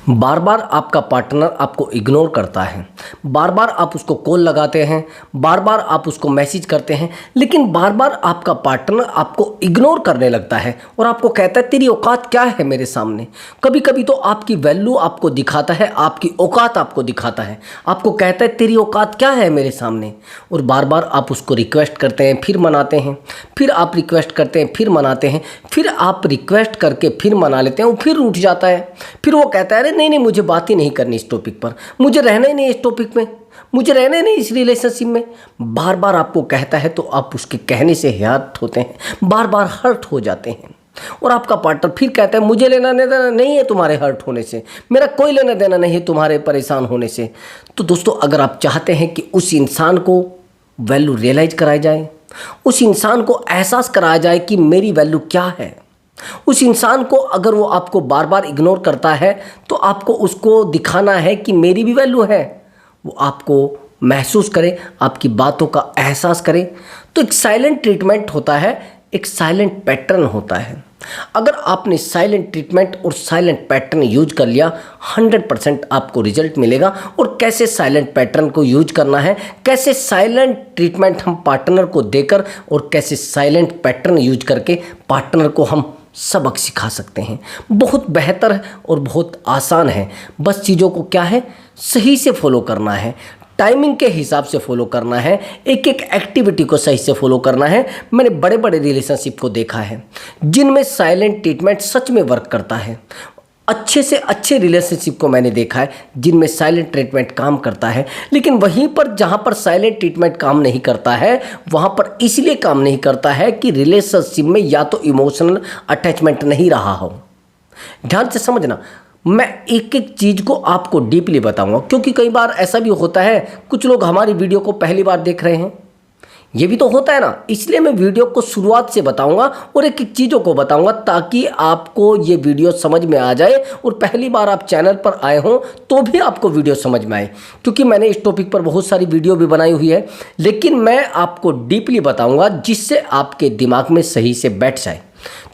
बार बार आपका पार्टनर आपको इग्नोर करता है, बार बार आप उसको कॉल लगाते हैं, बार बार आप उसको मैसेज करते हैं, लेकिन बार बार आपका पार्टनर आपको इग्नोर करने लगता है और आपको कहता है तेरी औकात क्या है मेरे सामने। कभी कभी तो आपकी वैल्यू आपको दिखाता है, आपकी औकात आपको दिखाता है, आपको कहता है तेरी औकात क्या है मेरे सामने। और बार बार आप उसको रिक्वेस्ट करते हैं, फिर मनाते हैं, फिर आप रिक्वेस्ट करते हैं, फिर मनाते हैं, फिर आप रिक्वेस्ट करके फिर मना लेते हैं, वो फिर उठ जाता है। फिर वो कहता है अरे नहीं नहीं, मुझे बात ही नहीं करनी इस टॉपिक पर, मुझे रहना ही नहीं इस टॉपिक में, मुझे रहना ही नहीं इस रिलेशनशिप में। बार बार आपको कहता है तो आप उसके कहने से हर्ट होते हैं, बार बार हर्ट हो जाते हैं। और आपका पार्टनर फिर कहता है मुझे लेना देना नहीं है तुम्हारे हर्ट होने से, मेरा कोई लेना देना नहीं है तुम्हारे परेशान होने से। तो दोस्तों, अगर आप चाहते हैं कि उस इंसान को वैल्यू रियलाइज कराई जाए, उस इंसान को एहसास कराया जाए कि मेरी वैल्यू क्या है, उस इंसान को अगर वो आपको बार बार इग्नोर करता है तो आपको उसको दिखाना है कि मेरी भी वैल्यू है, वो आपको महसूस करे, आपकी बातों का एहसास करे। तो एक साइलेंट ट्रीटमेंट होता है, एक साइलेंट पैटर्न होता है। अगर आपने साइलेंट ट्रीटमेंट और साइलेंट पैटर्न यूज कर लिया, 100% आपको रिजल्ट मिलेगा। और कैसे साइलेंट पैटर्न को यूज करना है, कैसे साइलेंट ट्रीटमेंट हम पार्टनर को देकर और कैसे साइलेंट पैटर्न यूज करके पार्टनर को हम सबक सिखा सकते हैं, बहुत बेहतर है और बहुत आसान है। बस चीज़ों को क्या है, सही से फॉलो करना है, टाइमिंग के हिसाब से फॉलो करना है, एक एक एक्टिविटी को सही से फॉलो करना है। मैंने बड़े बड़े रिलेशनशिप को देखा है जिनमें साइलेंट ट्रीटमेंट सच में वर्क करता है। अच्छे से अच्छे रिलेशनशिप को मैंने देखा है जिनमें साइलेंट ट्रीटमेंट काम करता है। लेकिन वहीं पर जहाँ पर साइलेंट ट्रीटमेंट काम नहीं करता है, वहाँ पर इसलिए काम नहीं करता है कि रिलेशनशिप में या तो इमोशनल अटैचमेंट नहीं रहा हो। ध्यान से समझना, मैं एक एक चीज़ को आपको डीपली बताऊंगा, क्योंकि कई बार ऐसा भी होता है कुछ लोग हमारी वीडियो को पहली बार देख रहे हैं, ये भी तो होता है ना। इसलिए मैं वीडियो को शुरुआत से बताऊंगा और एक एक चीज़ों को बताऊंगा ताकि आपको ये वीडियो समझ में आ जाए और पहली बार आप चैनल पर आए हों तो भी आपको वीडियो समझ में आए। क्योंकि मैंने इस टॉपिक पर बहुत सारी वीडियो भी बनाई हुई है, लेकिन मैं आपको डीपली बताऊंगा जिससे आपके दिमाग में सही से बैठ जाए।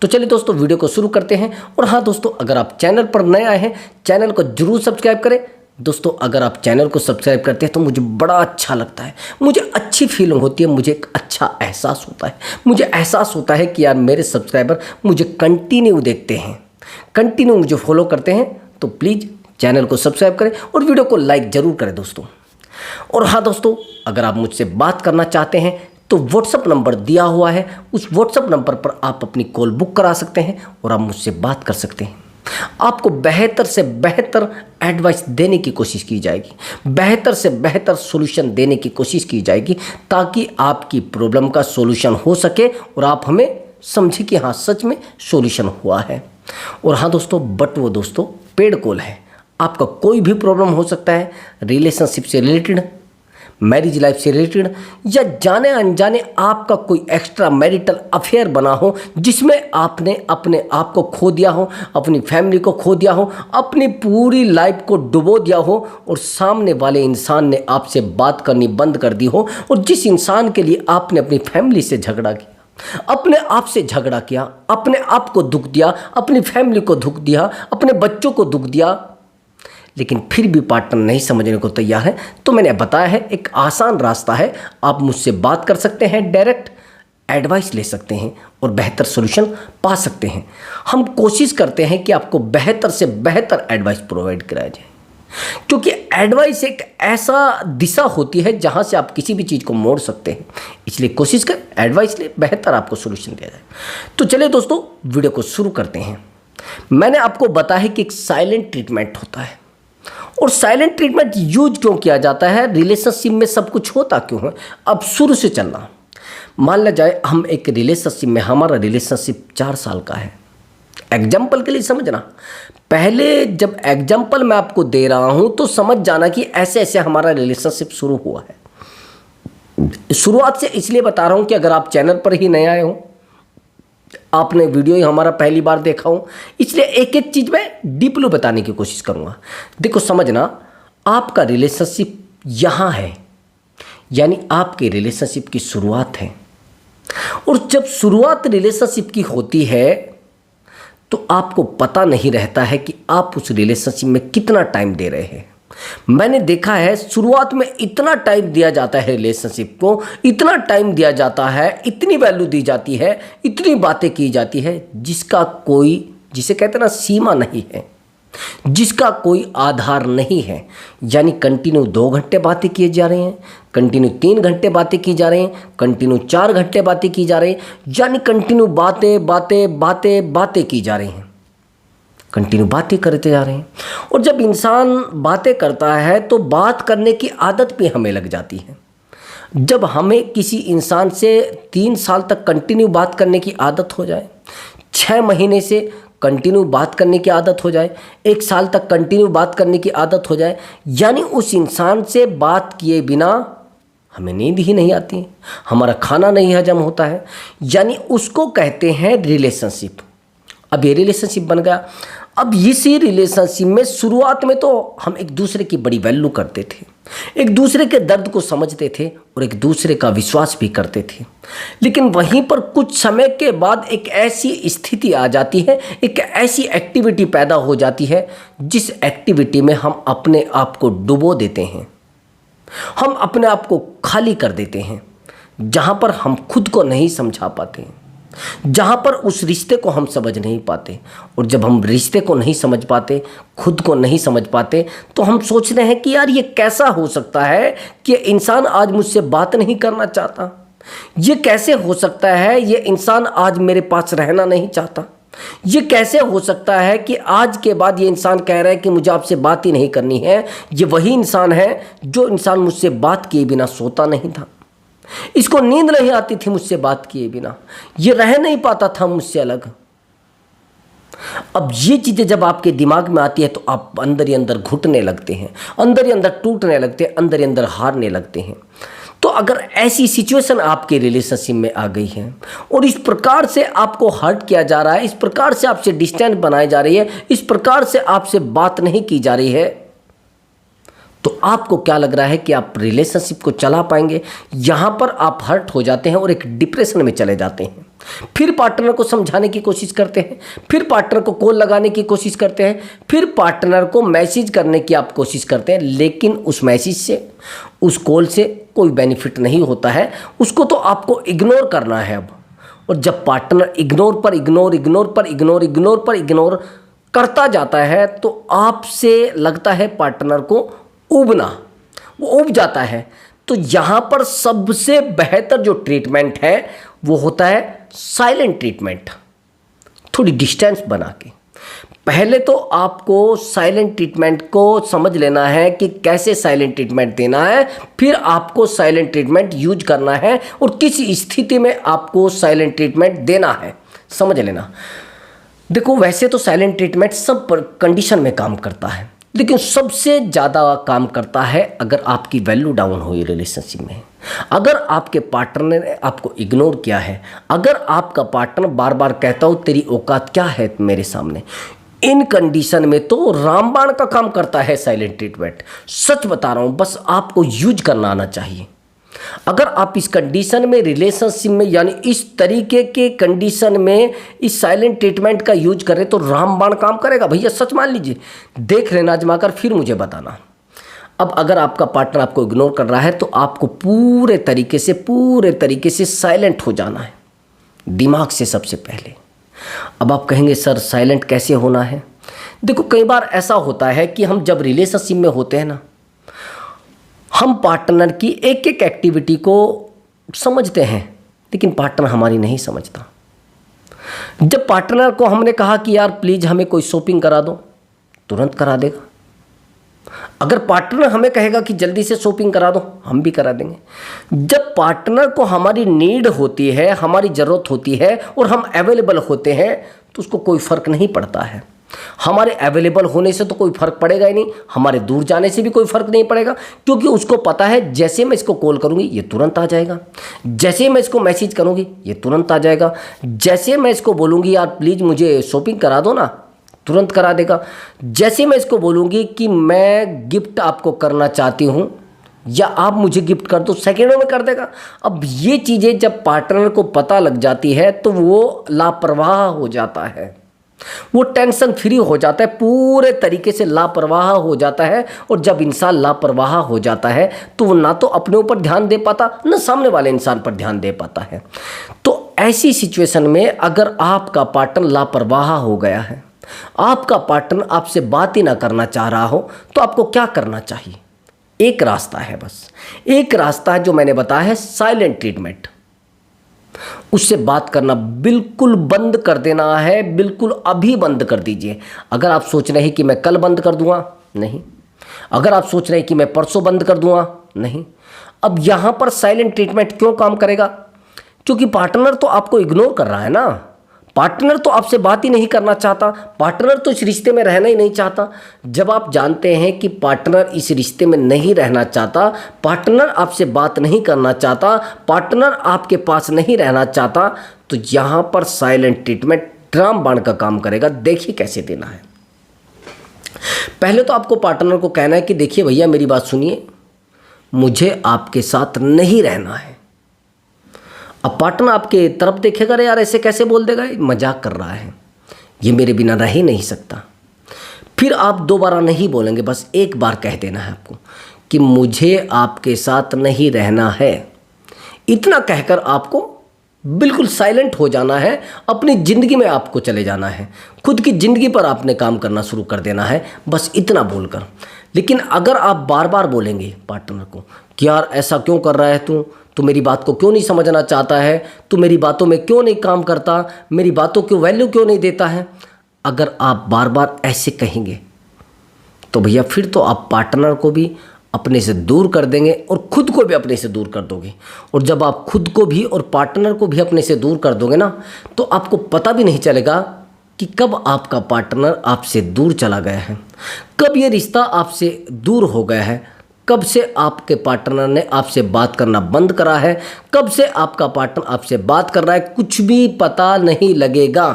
तो चलिए दोस्तों, वीडियो को शुरू करते हैं। और हाँ दोस्तों, अगर आप चैनल पर नए आए हैं, चैनल को जरूर सब्सक्राइब करें। दोस्तों, अगर आप चैनल को सब्सक्राइब करते हैं तो मुझे बड़ा अच्छा लगता है, मुझे अच्छी फीलिंग होती है, मुझे एक अच्छा एहसास होता है। मुझे एहसास होता है कि यार मेरे सब्सक्राइबर मुझे कंटिन्यू देखते हैं, कंटिन्यू मुझे फॉलो करते हैं। तो प्लीज़ चैनल को सब्सक्राइब करें और वीडियो को लाइक ज़रूर करें दोस्तों। और हाँ दोस्तों, अगर आप मुझसे बात करना चाहते हैं तो व्हाट्सअप नंबर दिया हुआ है, उस व्हाट्सअप नंबर पर आप अपनी कॉल बुक करा सकते हैं और आप मुझसे बात कर सकते हैं। आपको बेहतर से बेहतर एडवाइस देने की कोशिश की जाएगी, बेहतर से बेहतर सॉल्यूशन देने की कोशिश की जाएगी ताकि आपकी प्रॉब्लम का सॉल्यूशन हो सके और आप हमें समझें कि हाँ सच में सॉल्यूशन हुआ है। और हाँ दोस्तों, बट वो दोस्तों पेड कॉल है। आपका कोई भी प्रॉब्लम हो सकता है, रिलेशनशिप से रिलेटेड, मैरिज लाइफ से रिलेटेड, या जाने अनजाने आपका कोई एक्स्ट्रा मैरिटल अफेयर बना हो जिसमें आपने अपने आप को खो दिया हो, अपनी फैमिली को खो दिया हो, अपनी पूरी लाइफ को डुबो दिया हो और सामने वाले इंसान ने आपसे बात करनी बंद कर दी हो, और जिस इंसान के लिए आपने अपनी फैमिली से झगड़ा किया, अपने आप से झगड़ा किया, अपने आप को दुख दिया, अपनी फैमिली को दुख दिया, अपने बच्चों को दुख दिया, लेकिन फिर भी पार्टनर नहीं समझने को तैयार है, तो मैंने बताया है एक आसान रास्ता है। आप मुझसे बात कर सकते हैं, डायरेक्ट एडवाइस ले सकते हैं और बेहतर सॉल्यूशन पा सकते हैं। हम कोशिश करते हैं कि आपको बेहतर से बेहतर एडवाइस प्रोवाइड कराया जाए, क्योंकि एडवाइस एक ऐसा दिशा होती है जहां से आप किसी भी चीज़ को मोड़ सकते हैं। इसलिए कोशिश कर एडवाइस ले, बेहतर आपको सॉल्यूशन दिया जाए। तो चलिए दोस्तों, वीडियो को शुरू करते हैं। मैंने आपको बताया है कि एक साइलेंट ट्रीटमेंट होता है, और साइलेंट ट्रीटमेंट यूज क्यों किया जाता है, रिलेशनशिप में सब कुछ होता क्यों है। अब शुरू से चलना, मान लिया जाए हम एक रिलेशनशिप में, हमारा रिलेशनशिप 4 साल का है। एग्जाम्पल के लिए समझना, पहले जब एग्जाम्पल मैं आपको दे रहा हूं तो समझ जाना कि ऐसे ऐसे हमारा रिलेशनशिप शुरू हुआ है। शुरुआत से इसलिए बता रहा हूं कि अगर आप चैनल पर ही नए आए हो, आपने वीडियो ही हमारा पहली बार देखा हो, इसलिए एक एक चीज़ में डीपली बताने की कोशिश करूंगा। देखो समझना, आपका रिलेशनशिप यहाँ है, यानी आपके रिलेशनशिप की शुरुआत है। और जब शुरुआत रिलेशनशिप की होती है तो आपको पता नहीं रहता है कि आप उस रिलेशनशिप में कितना टाइम दे रहे हैं। मैंने देखा है शुरुआत में इतना टाइम दिया जाता है रिलेशनशिप को, इतना टाइम दिया जाता है, इतनी वैल्यू दी जाती है, इतनी बातें की जाती है जिसका कोई, जिसे कहते हैं ना, सीमा नहीं है, जिसका कोई आधार नहीं है। यानी कंटिन्यू 2 घंटे बातें किए जा रहे हैं, कंटिन्यू 3 घंटे बातें की जा रही हैं, कंटिन्यू 4 घंटे बातें की जा रही हैं, यानी कंटिन्यू बातें बातें बातें बातें की जा रही हैं, कंटिन्यू बातें करते जा रहे हैं। और जब इंसान बातें करता है तो बात करने की आदत भी हमें लग जाती है। जब हमें किसी इंसान से 3 साल तक कंटिन्यू बात करने की आदत हो जाए, 6 महीने से कंटिन्यू बात करने की आदत हो जाए, 1 साल तक कंटिन्यू बात करने की आदत हो जाए, यानी उस इंसान से बात किए बिना हमें नींद ही नहीं आती, हमारा खाना नहीं हजम होता है, यानी उसको कहते हैं रिलेशनशिप। अब ये रिलेशनशिप बन गया। अब इसी रिलेशनशिप में शुरुआत में तो हम एक दूसरे की बड़ी वैल्यू करते थे, एक दूसरे के दर्द को समझते थे और एक दूसरे का विश्वास भी करते थे। लेकिन वहीं पर कुछ समय के बाद एक ऐसी स्थिति आ जाती है, एक ऐसी एक्टिविटी पैदा हो जाती है जिस एक्टिविटी में हम अपने आप को डुबो देते हैं, हम अपने आप को खाली कर देते हैं, जहाँ पर हम खुद को नहीं समझा पाते, जहाँ पर उस रिश्ते को हम समझ नहीं पाते। और जब हम रिश्ते को नहीं समझ पाते, खुद को नहीं समझ पाते, तो हम सोचते हैं कि यार ये कैसा हो सकता है कि इंसान आज मुझसे बात नहीं करना चाहता, ये कैसे हो सकता है ये इंसान आज मेरे पास रहना नहीं चाहता, ये कैसे हो सकता है कि आज के बाद ये इंसान कह रहा है कि मुझे आपसे बात ही नहीं करनी है। ये वही इंसान है जो इंसान मुझसे बात किए बिना सोता नहीं था, इसको नींद नहीं आती थी मुझसे बात किए बिना, ये रह नहीं पाता था मुझसे अलग। अब ये चीज़ें जब आपके दिमाग में आती है तो आप अंदर ही अंदर घुटने लगते हैं, अंदर ही अंदर टूटने लगते हैं, अंदर ही अंदर हारने लगते हैं। तो अगर ऐसी सिचुएशन आपके रिलेशनशिप में आ गई है और इस प्रकार से आपको हर्ट किया जा रहा है, इस प्रकार से आपसे डिस्टेंस बनाई जा रही है, इस प्रकार से आपसे बात नहीं की जा रही है, तो आपको क्या लग रहा है कि आप रिलेशनशिप को चला पाएंगे? यहाँ पर आप हर्ट हो जाते हैं और एक डिप्रेशन में चले जाते हैं। फिर पार्टनर को समझाने की कोशिश करते हैं, फिर पार्टनर को कॉल लगाने की कोशिश करते हैं, फिर पार्टनर को मैसेज करने की आप कोशिश करते हैं, लेकिन उस मैसेज से, उस कॉल से कोई बेनिफिट नहीं होता है, उसको तो आपको इग्नोर करना है अब। और जब पार्टनर इग्नोर पर इग्नोर, इग्नोर पर इग्नोर, इग्नोर पर इग्नोर करता जाता है तो आपसे लगता है पार्टनर को उबना, वो उब जाता है। तो यहाँ पर सबसे बेहतर जो ट्रीटमेंट है वो होता है साइलेंट ट्रीटमेंट, थोड़ी डिस्टेंस बना के। पहले तो आपको साइलेंट ट्रीटमेंट को समझ लेना है कि कैसे साइलेंट ट्रीटमेंट देना है, फिर आपको साइलेंट ट्रीटमेंट यूज करना है और किस स्थिति में आपको साइलेंट ट्रीटमेंट देना है, समझ लेना। देखो, वैसे तो साइलेंट ट्रीटमेंट सब कंडीशन में काम करता है, लेकिन सबसे ज़्यादा काम करता है अगर आपकी वैल्यू डाउन हुई रिलेशनशिप में, अगर आपके पार्टनर ने आपको इग्नोर किया है, अगर आपका पार्टनर बार बार कहता हो तेरी औकात क्या है मेरे सामने, इन कंडीशन में तो रामबाण का काम करता है साइलेंट ट्रीटमेंट। सच बता रहा हूँ, बस आपको यूज करना आना चाहिए। अगर आप इस कंडीशन में, रिलेशनशिप में, यानी इस तरीके के कंडीशन में इस साइलेंट ट्रीटमेंट का यूज करें तो रामबाण काम करेगा भैया, सच मान लीजिए। देख लेना आजमाकर, फिर मुझे बताना। अब अगर आपका पार्टनर आपको इग्नोर कर रहा है तो आपको पूरे तरीके से साइलेंट हो जाना है, दिमाग से सबसे पहले। अब आप कहेंगे सर साइलेंट कैसे होना है? देखो, कई बार ऐसा होता है कि हम जब रिलेशनशिप में होते हैं ना, हम पार्टनर की एक एक एक्टिविटी को समझते हैं, लेकिन पार्टनर हमारी नहीं समझता। जब पार्टनर को हमने कहा कि यार प्लीज़ हमें कोई शॉपिंग करा दो, तुरंत करा देगा। अगर पार्टनर हमें कहेगा कि जल्दी से शॉपिंग करा दो, हम भी करा देंगे। जब पार्टनर को हमारी नीड होती है, हमारी ज़रूरत होती है और हम अवेलेबल होते हैं तो उसको कोई फ़र्क नहीं पड़ता है। हमारे अवेलेबल होने से तो कोई फ़र्क पड़ेगा ही नहीं, हमारे दूर जाने से भी कोई फ़र्क नहीं पड़ेगा, क्योंकि उसको पता है जैसे मैं इसको कॉल करूँगी ये तुरंत आ जाएगा, जैसे मैं इसको मैसेज करूँगी ये तुरंत आ जाएगा, जैसे मैं इसको बोलूँगी यार प्लीज़ मुझे शॉपिंग करा दो ना, तुरंत करा देगा। जैसे मैं इसको बोलूँगी कि मैं गिफ्ट आपको करना चाहती हूँ या आप मुझे गिफ्ट कर दो, सेकेंडों में कर देगा। अब ये चीज़ें जब पार्टनर को पता लग जाती है तो वो लापरवाह हो जाता है। वो टेंशन फ्री हो जाता है, पूरे तरीके से लापरवाह हो जाता है। और जब इंसान लापरवाह हो जाता है तो वो ना तो अपने ऊपर ध्यान दे पाता, ना सामने वाले इंसान पर ध्यान दे पाता है। तो ऐसी सिचुएशन में अगर आपका पार्टनर लापरवाह हो गया है, आपका पार्टनर आपसे बात ही ना करना चाह रहा हो, तो आपको क्या करना चाहिए? एक रास्ता है, बस एक रास्ता है जो मैंने बताया है, साइलेंट ट्रीटमेंट। उससे बात करना बिल्कुल बंद कर देना है, बिल्कुल अभी बंद कर दीजिए। अगर आप सोच रहे हैं कि मैं कल बंद कर दूंगा, नहीं। अगर आप सोच रहे हैं कि मैं परसों बंद कर दूंगा, नहीं। अब यहां पर साइलेंट ट्रीटमेंट क्यों काम करेगा? क्योंकि पार्टनर तो आपको इग्नोर कर रहा है ना, पार्टनर तो आपसे बात ही नहीं करना चाहता, पार्टनर तो इस रिश्ते में रहना ही नहीं चाहता। जब आप जानते हैं कि पार्टनर इस रिश्ते में नहीं रहना चाहता, पार्टनर आपसे बात नहीं करना चाहता, पार्टनर आपके पास नहीं रहना चाहता, तो यहाँ पर साइलेंट ट्रीटमेंट रामबाण का काम करेगा। देखिए कैसे देना है। पहले तो आपको पार्टनर को कहना है कि देखिए भैया मेरी बात सुनिए, मुझे आपके साथ नहीं रहना है। अब पार्टनर आपके तरफ देखेगा, अरे यार ऐसे कैसे बोल देगा, मजाक कर रहा है, ये मेरे बिना रह ही नहीं सकता। फिर आप दोबारा नहीं बोलेंगे, बस एक बार कह देना है आपको कि मुझे आपके साथ नहीं रहना है। इतना कहकर आपको बिल्कुल साइलेंट हो जाना है, अपनी ज़िंदगी में आपको चले जाना है, खुद की ज़िंदगी पर आपने काम करना शुरू कर देना है, बस इतना बोलकर। लेकिन अगर आप बार बार बोलेंगे पार्टनर को कि यार ऐसा क्यों कर रहा है तू मेरी बात को क्यों नहीं समझना चाहता है, तू मेरी बातों में क्यों नहीं काम करता, मेरी बातों की वैल्यू क्यों नहीं देता है, अगर आप बार बार ऐसे कहेंगे तो भैया फिर तो आप पार्टनर को भी अपने से दूर कर देंगे और खुद को भी अपने से दूर कर दोगे। और जब आप खुद को भी और पार्टनर को भी अपने से दूर कर दोगे ना, तो आपको पता भी नहीं चलेगा कि कब आपका पार्टनर आपसे दूर चला गया है, कब ये रिश्ता आपसे दूर हो गया है, कब से आपके पार्टनर ने आपसे बात करना बंद करा है, कब से आपका पार्टनर आपसे बात कर रहा है, कुछ भी पता नहीं लगेगा।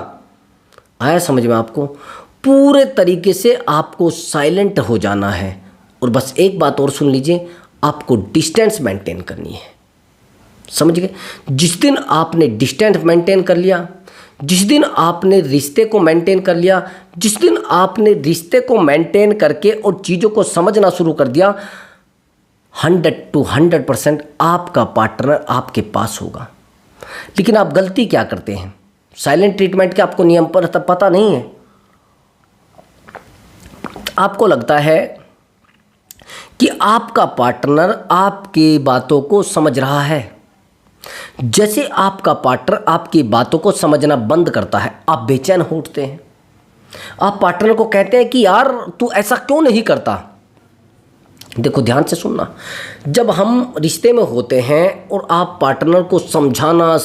आया समझ में आपको? पूरे तरीके से आपको साइलेंट हो जाना है। और बस एक बात और सुन लीजिए, आपको डिस्टेंस मेंटेन करनी है। समझ गए? जिस दिन आपने डिस्टेंस मेंटेन कर लिया, जिस दिन आपने रिश्ते को मेंटेन कर लिया, जिस दिन आपने रिश्ते को मेंटेन करके और चीज़ों को समझना शुरू कर दिया, 100% आपका पार्टनर आपके पास होगा। लेकिन आप गलती क्या करते हैं? साइलेंट ट्रीटमेंट के आपको नियम पर पता नहीं है। आपको लगता है कि आपका पार्टनर आपकी बातों को समझ रहा है। जैसे आपका पार्टनर आपकी बातों को समझना बंद करता है, आप बेचैन हो उठते हैं। आप पार्टनर को कहते हैं कि यार तू ऐसा क्यों नहीं करता। देखो ध्यान से सुनना, जब हम रिश्ते में होते हैं और आप पार्टनर को समझाना,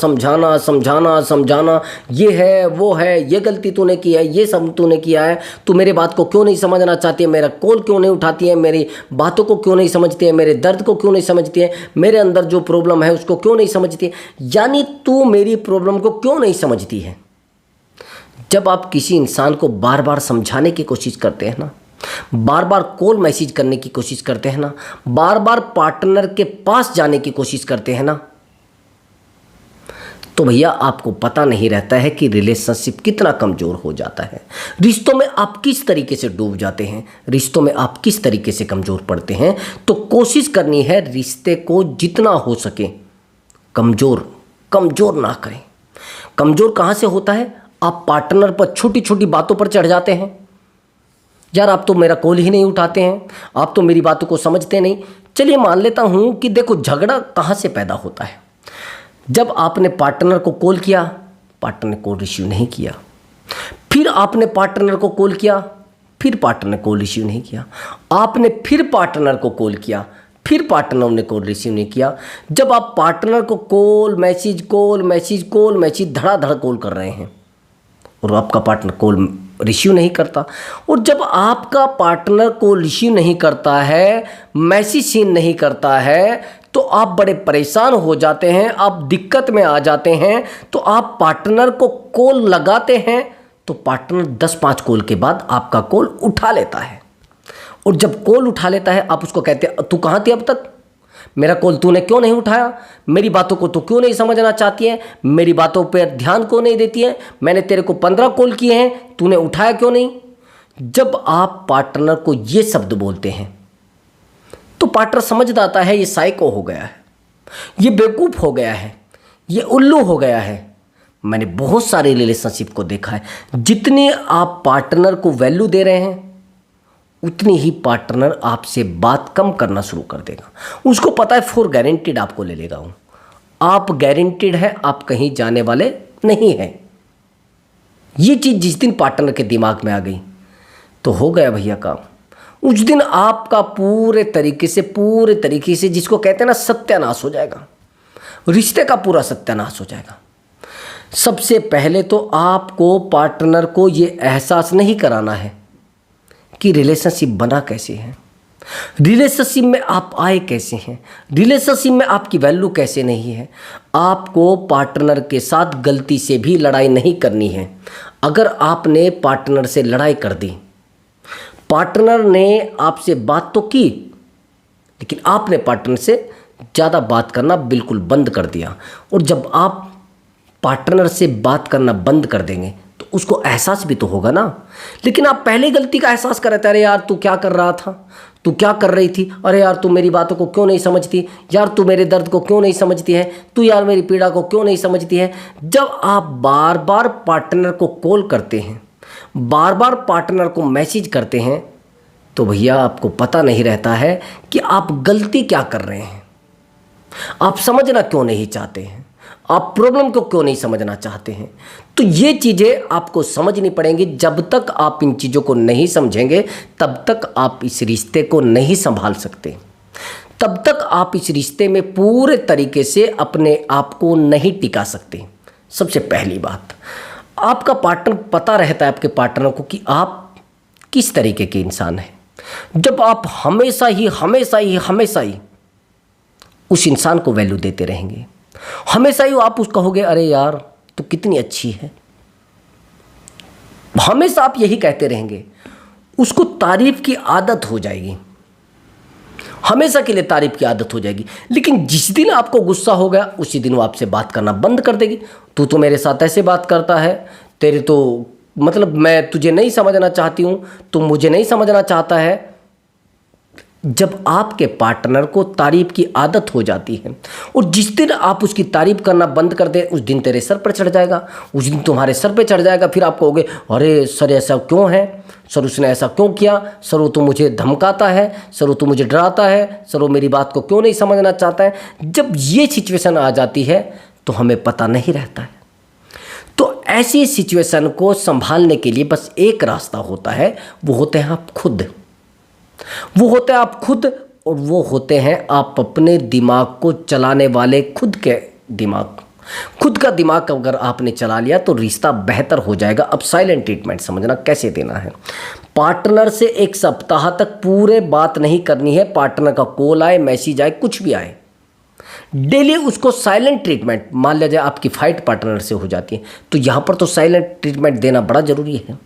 ये है वो है, ये गलती तूने की है, ये सब तूने किया है, तू मेरे बात को क्यों नहीं समझना चाहती है, मेरा कॉल क्यों नहीं उठाती है, मेरी बातों को क्यों नहीं समझती है, मेरे दर्द को क्यों नहीं समझती है, मेरे अंदर जो प्रॉब्लम है उसको क्यों नहीं समझती है, यानी तू मेरी प्रॉब्लम को क्यों नहीं समझती है। जब आप किसी इंसान को बार बार समझाने की कोशिश करते हैं ना, बार बार कॉल मैसेज करने की कोशिश करते हैं ना, बार बार पार्टनर के पास जाने की कोशिश करते हैं ना, तो भैया आपको पता नहीं रहता है कि रिलेशनशिप कितना कमज़ोर हो जाता है। रिश्तों में आप किस तरीके से डूब जाते हैं, रिश्तों में आप किस तरीके से कमज़ोर पड़ते हैं। तो कोशिश करनी है रिश्ते को जितना हो सके कमज़ोर ना करें। कमज़ोर कहाँ से होता है? आप पार्टनर पर छोटी छोटी बातों पर चढ़ जाते हैं। यार आप तो मेरा कॉल ही नहीं उठाते हैं, आप तो मेरी बातों को समझते नहीं। चलिए मान लेता हूँ कि देखो झगड़ा कहाँ से पैदा होता है। जब आपने पार्टनर को कॉल किया, पार्टनर ने कॉल रिसीव नहीं किया, फिर आपने पार्टनर को कॉल किया, फिर पार्टनर ने कॉल रिसीव नहीं किया, आपने फिर पार्टनर को कॉल किया, फिर पार्टनर ने कॉल रिसीव नहीं किया। जब आप पार्टनर को कॉल मैसेज धड़ाधड़ कॉल कर रहे हैं और आपका पार्टनर कॉल रिसीव नहीं करता, और जब आपका पार्टनर कॉल रिसीव नहीं करता है, मैसेज सीन नहीं करता है, तो आप बड़े परेशान हो जाते हैं, आप दिक्कत में आ जाते हैं। तो आप पार्टनर को कॉल लगाते हैं तो पार्टनर 10-5 कॉल के बाद आपका कॉल उठा लेता है, और जब कॉल उठा लेता है आप उसको कहते हैं तू कहाँ थी अब तक, मेरा कॉल तूने क्यों नहीं उठाया, मेरी बातों को तू क्यों नहीं समझना चाहती है, मेरी बातों पर ध्यान क्यों नहीं देती है, मैंने तेरे को 15 कॉल किए हैं, तूने उठाया क्यों नहीं। जब आप पार्टनर को ये शब्द बोलते हैं तो पार्टनर समझ आता है ये साइको हो गया है, ये बेवकूफ़ हो गया है, ये उल्लू हो गया है। मैंने बहुत सारे रिलेशनशिप को देखा है, जितनी आप पार्टनर को वैल्यू दे रहे हैं उतनी ही पार्टनर आपसे बात कम करना शुरू कर देगा। उसको पता है फॉर गारंटीड आपको ले लेगा वो, आप गारंटीड है, आप कहीं जाने वाले नहीं हैं। ये चीज़ जिस दिन पार्टनर के दिमाग में आ गई तो हो गया भैया काम। उस दिन आपका पूरे तरीके से जिसको कहते हैं ना सत्यानाश हो जाएगा, रिश्ते का पूरा सत्यानाश हो जाएगा। सबसे पहले तो आपको पार्टनर को ये एहसास नहीं कराना है कि रिलेशनशिप बना कैसे है, रिलेशनशिप में आप आए कैसे हैं, रिलेशनशिप में आपकी वैल्यू कैसे नहीं है। आपको पार्टनर के साथ गलती से भी लड़ाई नहीं करनी है। अगर आपने पार्टनर से लड़ाई कर दी, पार्टनर ने आपसे बात तो की लेकिन आपने पार्टनर से ज़्यादा बात करना बिल्कुल बंद कर दिया, और जब आप पार्टनर से बात करना बंद कर देंगे तो उसको एहसास भी तो होगा ना। लेकिन आप पहले गलती का एहसास कर रहे थे, अरे यार तू क्या कर रहा था, तू क्या कर रही थी, अरे यार तू मेरी बातों को क्यों नहीं समझती, यार तू मेरे दर्द को क्यों नहीं समझती है, तू यार मेरी पीड़ा को क्यों नहीं समझती है। जब आप बार बार पार्टनर को कॉल करते हैं, बार बार पार्टनर को मैसेज करते हैं, तो भैया आपको पता नहीं रहता है कि आप गलती क्या कर रहे हैं। आप समझना क्यों नहीं चाहते हैं, आप प्रॉब्लम को क्यों नहीं समझना चाहते हैं। तो ये चीज़ें आपको समझनी पड़ेंगी। जब तक आप इन चीज़ों को नहीं समझेंगे तब तक आप इस रिश्ते को नहीं संभाल सकते, तब तक आप इस रिश्ते में पूरे तरीके से अपने आप को नहीं टिका सकते। सबसे पहली बात, आपका पार्टनर पता रहता है आपके पार्टनर को कि आप किस तरीके के इंसान हैं। जब आप हमेशा ही उस इंसान को वैल्यू देते रहेंगे, हमेशा ही आप उसको कहोगे अरे यार तू कितनी अच्छी है, हमेशा आप यही कहते रहेंगे, उसको तारीफ की आदत हो जाएगी, हमेशा के लिए तारीफ की आदत हो जाएगी। लेकिन जिस दिन आपको गुस्सा हो गया उसी दिन वो आपसे बात करना बंद कर देगी। तू तो मेरे साथ ऐसे बात करता है, तेरे तो मतलब मैं तुझे नहीं समझना चाहती हूँ, तुम मुझे नहीं समझना चाहता है। जब आपके पार्टनर को तारीफ की आदत हो जाती है और जिस दिन आप उसकी तारीफ करना बंद कर दे उस दिन तेरे सर पर चढ़ जाएगा, उस दिन तुम्हारे सर पे चढ़ जाएगा। फिर आप कहोगे अरे सर ऐसा क्यों है, सर उसने ऐसा क्यों किया, सर वो तो मुझे धमकाता है, सर वो तो मुझे डराता है, सर वो मेरी बात को क्यों नहीं समझना चाहता है। जब ये सिचुएशन आ जाती है तो हमें पता नहीं रहता है। तो ऐसी सिचुएशन को संभालने के लिए बस एक रास्ता होता है, वो होते हैं आप खुद, वो होते हैं आप खुद, और वो होते हैं आप अपने दिमाग को चलाने वाले खुद के दिमाग। खुद का दिमाग अगर आपने चला लिया तो रिश्ता बेहतर हो जाएगा। अब साइलेंट ट्रीटमेंट समझना कैसे देना है। पार्टनर से एक सप्ताह तक पूरे बात नहीं करनी है। पार्टनर का कॉल आए, मैसेज आए, कुछ भी आए, डेली उसको साइलेंट ट्रीटमेंट, मान लिया जाए आपकी फाइट पार्टनर से हो जाती है तो यहाँ पर तो साइलेंट ट्रीटमेंट देना बड़ा ज़रूरी है।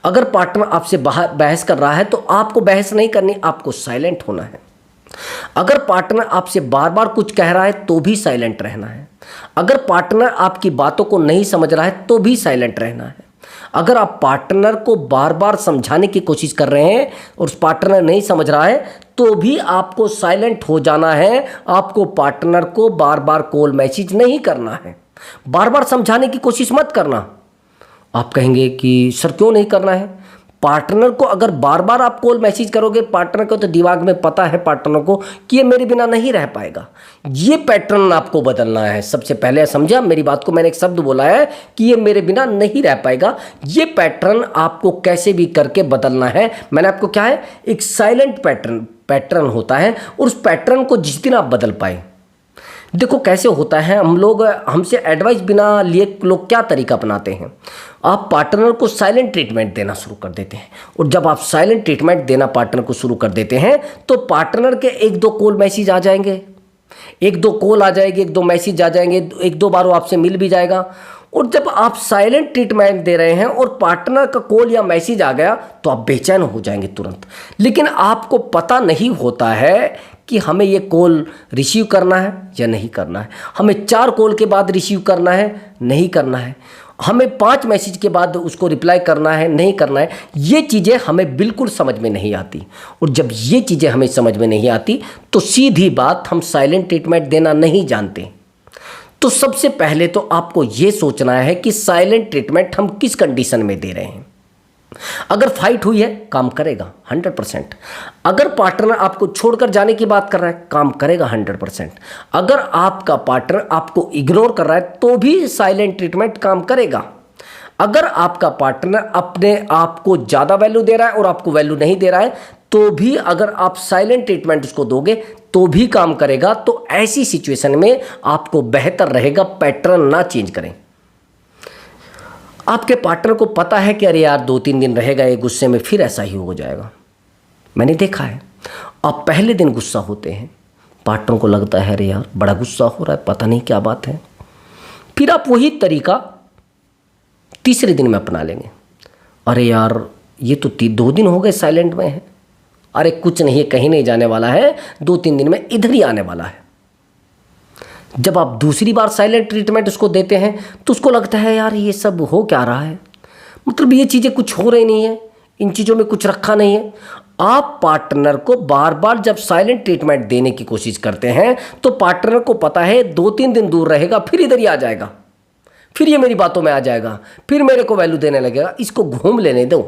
अगर पार्टनर आपसे बहस कर रहा है तो आपको बहस नहीं करनी, आपको साइलेंट होना है। अगर पार्टनर आपसे बार बार कुछ कह रहा है तो भी साइलेंट रहना है। अगर पार्टनर आपकी बातों को नहीं समझ रहा है तो भी साइलेंट रहना है। अगर आप पार्टनर को बार बार समझाने की कोशिश कर रहे हैं और उस पार्टनर नहीं समझ रहा है तो भी आपको साइलेंट हो जाना है। आपको पार्टनर को बार बार कॉल मैसेज नहीं करना है, बार बार समझाने की कोशिश मत करना। आप कहेंगे कि सर क्यों नहीं करना है। पार्टनर को अगर बार बार आप कॉल मैसेज करोगे, पार्टनर को तो दिमाग में पता है पार्टनर को कि ये मेरे बिना नहीं रह पाएगा। ये पैटर्न आपको बदलना है। सबसे पहले समझा मेरी बात को, मैंने एक शब्द बोला है कि ये मेरे बिना नहीं रह पाएगा। ये पैटर्न आपको कैसे भी करके बदलना है। मैंने आपको क्या है, एक साइलेंट पैटर्न होता है, और उस पैटर्न को जिस दिन आप बदल पाए, देखो कैसे होता है। हम लोग हमसे एडवाइस बिना लिए लोग क्या तरीका अपनाते हैं, आप पार्टनर को साइलेंट ट्रीटमेंट देना शुरू कर देते हैं। और जब आप साइलेंट ट्रीटमेंट देना पार्टनर को शुरू कर देते हैं तो पार्टनर के एक दो कॉल मैसेज आ जाएंगे, एक दो कॉल आ जाएगी, एक दो मैसेज आ जाएंगे, एक दो बार वो आपसे मिल भी जाएगा। और जब आप साइलेंट ट्रीटमेंट दे रहे हैं और पार्टनर का कॉल या मैसेज आ गया तो आप बेचैन हो जाएंगे तुरंत। लेकिन आपको पता नहीं होता है कि हमें ये कॉल रिसीव करना है या नहीं करना है, हमें 4 कॉल के बाद रिसीव करना है नहीं करना है, हमें 5 मैसेज के बाद उसको रिप्लाई करना है नहीं करना है। ये चीज़ें हमें बिल्कुल समझ में नहीं आती। और जब ये चीज़ें हमें समझ में नहीं आती तो सीधी बात हम साइलेंट ट्रीटमेंट देना नहीं जानते। तो सबसे पहले तो आपको ये सोचना है कि साइलेंट ट्रीटमेंट हम किस कंडीशन में दे रहे हैं। अगर फाइट हुई है काम करेगा 100%। अगर पार्टनर आपको छोड़कर जाने की बात कर रहा है काम करेगा 100%। अगर आपका पार्टनर आपको इग्नोर कर रहा है तो भी साइलेंट ट्रीटमेंट काम करेगा। अगर आपका पार्टनर अपने आप को ज़्यादा वैल्यू दे रहा है और आपको वैल्यू नहीं दे रहा है तो भी अगर आप साइलेंट ट्रीटमेंट उसको दोगे तो भी काम करेगा। तो ऐसी सिचुएशन में आपको बेहतर रहेगा पैटर्न ना चेंज करें। आपके पार्टनर को पता है कि अरे यार 2-3 दिन रहेगा ये गुस्से में फिर ऐसा ही हो जाएगा। मैंने देखा है आप पहले दिन गुस्सा होते हैं, पार्टनर को लगता है अरे यार बड़ा गुस्सा हो रहा है पता नहीं क्या बात है, फिर आप वही तरीका तीसरे दिन में अपना लेंगे। अरे यार ये तो 2 दिन हो गए साइलेंट में है, अरे कुछ नहीं कहीं नहीं जाने वाला है, 2-3 दिन में इधर ही आने वाला है। जब आप दूसरी बार साइलेंट ट्रीटमेंट उसको देते हैं तो उसको लगता है यार ये सब हो क्या रहा है, मतलब ये चीज़ें कुछ हो रही नहीं है, इन चीज़ों में कुछ रखा नहीं है। आप पार्टनर को बार बार जब साइलेंट ट्रीटमेंट देने की कोशिश करते हैं तो पार्टनर को पता है 2-3 दिन दूर रहेगा फिर इधर ही आ जाएगा, फिर ये मेरी बातों में आ जाएगा, फिर मेरे को वैल्यू देने लगेगा। इसको घूम लेने दो,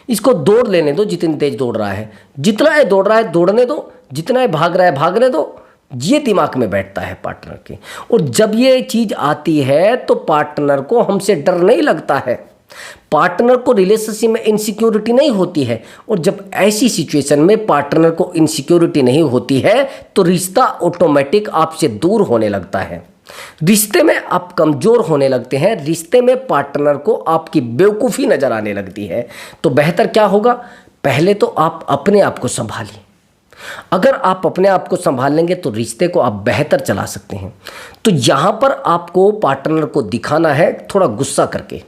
इसको दौड़ लेने दो, जितनी तेज दौड़ रहा है, जितना है दौड़ रहा है दौड़ने दो, जितना है भाग रहा है भागने दो। ये दिमाग में बैठता है पार्टनर के। और जब ये चीज़ आती है तो पार्टनर को हमसे डर नहीं लगता है, पार्टनर को रिलेशनशिप में इनसिक्योरिटी नहीं होती है। और जब ऐसी सिचुएशन में पार्टनर को इनसिक्योरिटी नहीं होती है तो रिश्ता ऑटोमेटिक आपसे दूर होने लगता है, रिश्ते में आप कमज़ोर होने लगते हैं, रिश्ते में पार्टनर को आपकी बेवकूफ़ी नज़र आने लगती है। तो बेहतर क्या होगा, पहले तो आप अपने आप को संभालिए। अगर आप अपने आप को संभाल लेंगे तो रिश्ते को आप बेहतर चला सकते हैं। तो यहाँ पर आपको पार्टनर को दिखाना है थोड़ा गुस्सा करके।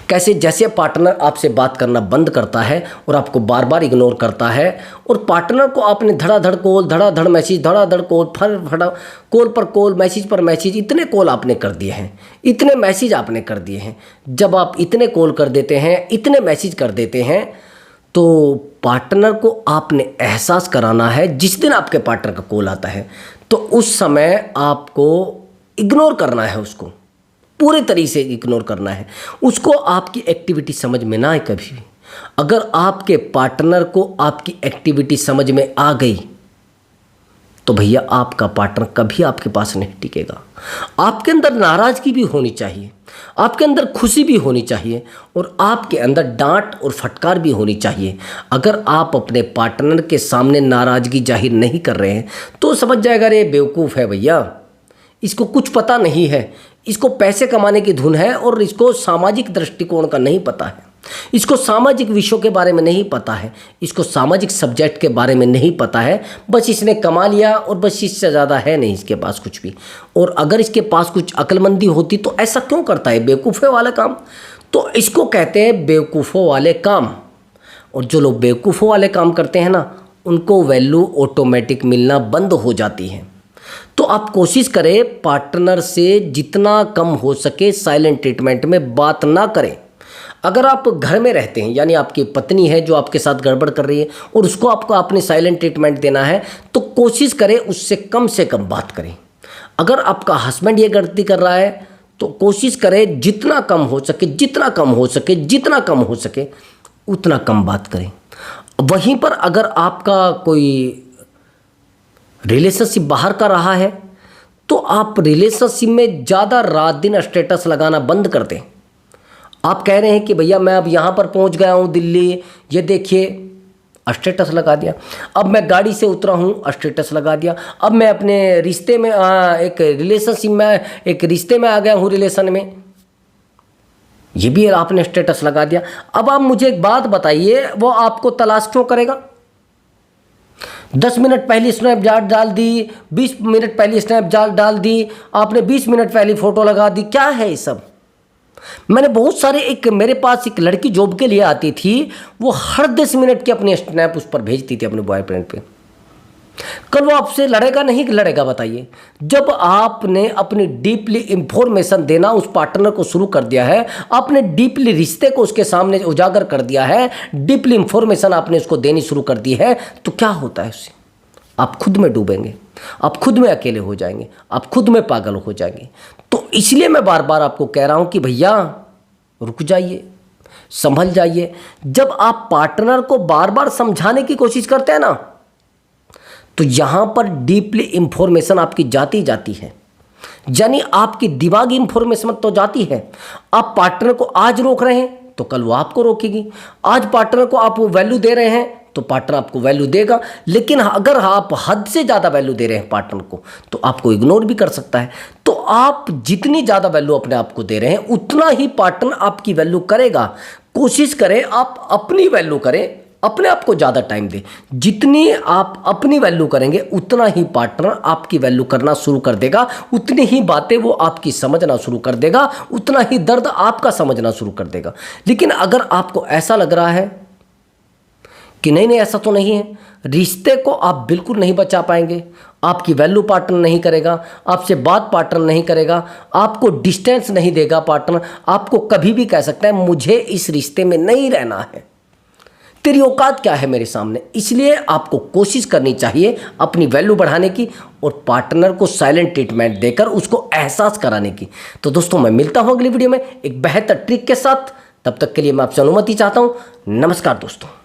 कैसे, जैसे पार्टनर आपसे बात करना बंद करता है और आपको बार बार इग्नोर करता है और पार्टनर को आपने धड़ाधड़ कॉल, धड़ाधड़ मैसेज, धड़ाधड़ कॉल, कॉल पर कॉल, मैसेज पर मैसेज, इतने कॉल आपने कर दिए हैं, इतने मैसेज आपने कर दिए हैं। जब आप इतने कॉल कर देते हैं, इतने मैसेज कर देते हैं तो पार्टनर को आपने एहसास कराना है, जिस दिन आपके पार्टनर का कॉल आता है तो उस समय आपको इग्नोर करना है, उसको पूरे तरीके से इग्नोर करना है। उसको आपकी एक्टिविटी समझ में ना आए कभी भी। अगर आपके पार्टनर को आपकी एक्टिविटी समझ में आ गई तो भैया आपका पार्टनर कभी आपके पास नहीं टिकेगा। आपके अंदर नाराज़गी भी होनी चाहिए, आपके अंदर खुशी भी होनी चाहिए और आपके अंदर डांट और फटकार भी होनी चाहिए। अगर आप अपने पार्टनर के सामने नाराज़गी जाहिर नहीं कर रहे हैं तो समझ जाएगा रे बेवकूफ़ है भैया, इसको कुछ पता नहीं है, इसको पैसे कमाने की धुन है और इसको सामाजिक दृष्टिकोण का नहीं पता है, इसको सामाजिक विषयों के बारे में नहीं पता है, इसको सामाजिक सब्जेक्ट के बारे में नहीं पता है, बस इसने कमा लिया और बस इससे ज़्यादा है नहीं इसके पास कुछ भी। और अगर इसके पास कुछ अक्लमंदी होती तो ऐसा क्यों करता है, बेवकूफ़े वाला काम। तो इसको कहते हैं बेवकूफ़ों वाले काम। और जो लोग बेवकूफ़ों वाले काम करते हैं ना, उनको वैल्यू ऑटोमेटिक मिलना बंद हो जाती है। तो आप कोशिश करें पार्टनर से जितना कम हो सके साइलेंट ट्रीटमेंट में बात ना करें। अगर आप घर में रहते हैं, यानी आपकी पत्नी है जो आपके साथ गड़बड़ कर रही है और उसको आपको अपने साइलेंट ट्रीटमेंट देना है तो कोशिश करें उससे कम बात करें। अगर आपका हस्बैंड ये गलती कर रहा है तो कोशिश करें जितना कम हो सके, जितना कम हो सके, जितना कम हो सके उतना कम बात करें। वहीं पर अगर आपका कोई रिलेशनशिप बाहर का रहा है तो आप रिलेशनशिप में ज़्यादा रात दिन स्टेटस लगाना बंद कर दें। आप कह रहे हैं कि भैया मैं अब यहाँ पर पहुँच गया हूँ दिल्ली, ये देखिए स्टेटस लगा दिया। अब मैं गाड़ी से उतरा हूँ, स्टेटस लगा दिया। अब मैं अपने रिश्ते में एक रिलेशनशिप में, एक रिश्ते में आ गया हूँ, रिलेशन में, ये भी आपने स्टेटस लगा दिया। अब आप मुझे एक बात बताइए, वो आपको तलाश क्यों करेगा? 10 मिनट पहले स्नैपचैट डाल दी, 20 मिनट पहले स्नैपचैट डाल दी, आपने 20 मिनट पहले फ़ोटो लगा दी। क्या है ये सब? मैंने बहुत सारे मेरे पास एक लड़की जॉब के लिए आती थी, वो हर 10 मिनट की अपनी स्नैप उस पर भेजती थी अपने बॉयफ्रेंड पे। कल वो आपसे लड़ेगा नहीं लड़ेगा बताइए? जब आपने अपनी डीपली इंफॉर्मेशन देना उस पार्टनर को शुरू कर दिया है, आपने डीपली रिश्ते को उसके सामने उजागर कर दिया है, डीपली इंफॉर्मेशन आपने उसको देनी शुरू कर दी है, तो क्या होता है उससे? आप खुद में डूबेंगे, आप खुद में अकेले हो जाएंगे, आप खुद में पागल हो जाएंगे। तो इसलिए मैं बार बार आपको कह रहा हूं कि भैया रुक जाइए, संभल जाइए। जब आप पार्टनर को बार बार समझाने की कोशिश करते हैं ना, तो यहां पर डीपली इंफॉर्मेशन आपकी जाती जाती है, यानी आपकी दिमागी इंफॉर्मेशन तो जाती है। आप पार्टनर को आज रोक रहे हैं तो कल वो आपको रोकेगी। आज पार्टनर को आप वैल्यू दे रहे हैं तो पार्टनर आपको वैल्यू देगा। लेकिन अगर आप हद से ज़्यादा वैल्यू दे रहे हैं पार्टनर को, तो आपको इग्नोर भी कर सकता है। तो आप जितनी ज़्यादा वैल्यू अपने आप को दे रहे हैं, उतना ही पार्टनर आपकी वैल्यू करेगा। कोशिश करें आप अपनी वैल्यू करें, अपने आप को ज़्यादा टाइम दें। जितनी आप अपनी वैल्यू करेंगे, उतना ही पार्टनर आपकी वैल्यू करना शुरू कर देगा, उतनी ही बातें वो आपकी समझना शुरू कर देगा, उतना ही दर्द आपका समझना शुरू कर देगा। लेकिन अगर आपको ऐसा लग रहा है कि नहीं नहीं ऐसा तो नहीं है, रिश्ते को आप बिल्कुल नहीं बचा पाएंगे, आपकी वैल्यू पार्टनर नहीं करेगा, आपसे बात पार्टनर नहीं करेगा, आपको डिस्टेंस नहीं देगा पार्टनर, आपको कभी भी कह सकता है मुझे इस रिश्ते में नहीं रहना है, तेरी औकात क्या है मेरे सामने। इसलिए आपको कोशिश करनी चाहिए अपनी वैल्यू बढ़ाने की और पार्टनर को साइलेंट ट्रीटमेंट देकर उसको एहसास कराने की। तो दोस्तों मैं मिलता हूं अगली वीडियो में एक बेहतर ट्रिक के साथ। तब तक के लिए मैं आपसे अनुमति चाहता हूं। नमस्कार दोस्तों।